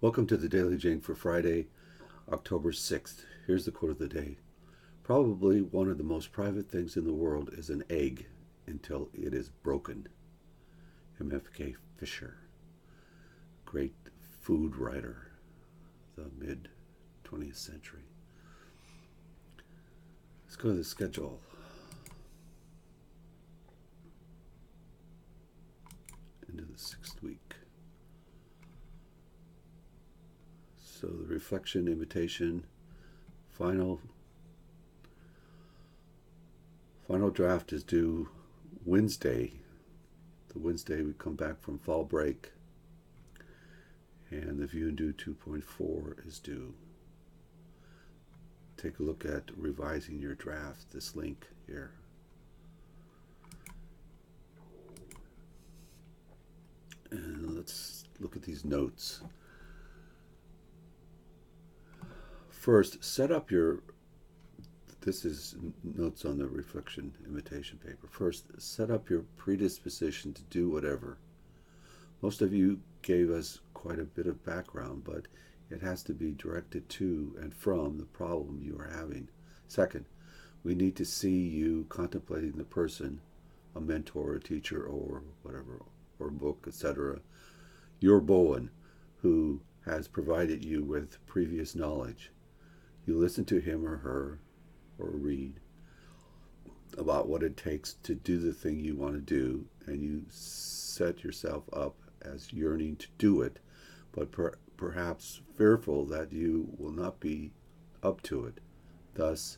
Welcome to the Daily Jing for Friday, October 6th. Here's the quote of the day. Probably one of the most private things in the world is an egg until it is broken. M.F.K. Fisher, great food writer, the mid 20th century. Let's go to the schedule. Into the 6th week. So the reflection, invitation, final draft is due Wednesday. The Wednesday we come back from fall break, and the View and Do 2.4 is due. Take a look at revising your draft, this link here. And let's look at these notes. First, set up your, this is notes on the reflection invitation paper. First, set up your predisposition to do whatever. Most of you gave us quite a bit of background, but it has to be directed to and from the problem you are having. Second, we need to see you contemplating the person, a mentor, a teacher, or whatever, or a book, etc., your Bowen, who has provided you with previous knowledge. You listen to him or her, or read about what it takes to do the thing you want to do, and you set yourself up as yearning to do it, but perhaps fearful that you will not be up to it. Thus,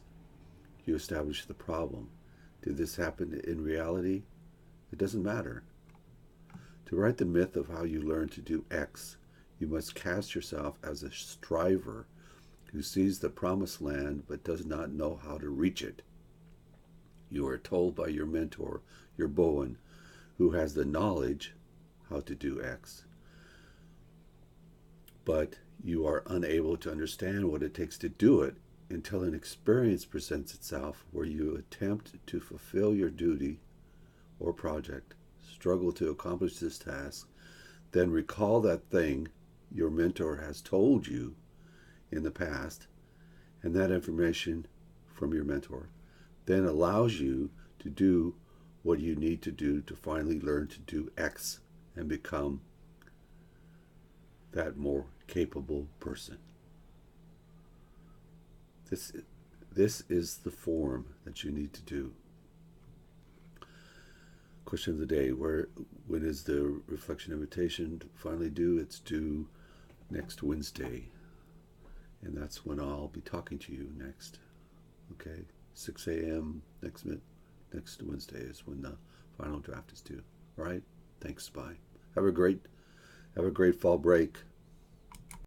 you establish the problem. Did this happen in reality? It doesn't matter. To write the myth of how you learn to do X, you must cast yourself as a striver who sees the promised land but does not know how to reach it. You are told by your mentor, your Bowen, who has the knowledge how to do X, but you are unable to understand what it takes to do it until an experience presents itself where you attempt to fulfill your duty or project, struggle to accomplish this task, then recall that thing your mentor has told you in the past, and that information from your mentor then allows you to do what you need to do to finally learn to do X and become that more capable person. This is the form that you need to do. Question of the day, when is the reflection invitation finally due? It's due next Wednesday. And that's when I'll be talking to you next. Okay, 6 a.m. next Wednesday is when the final draft is due. All right, thanks. Bye. Have a great fall break.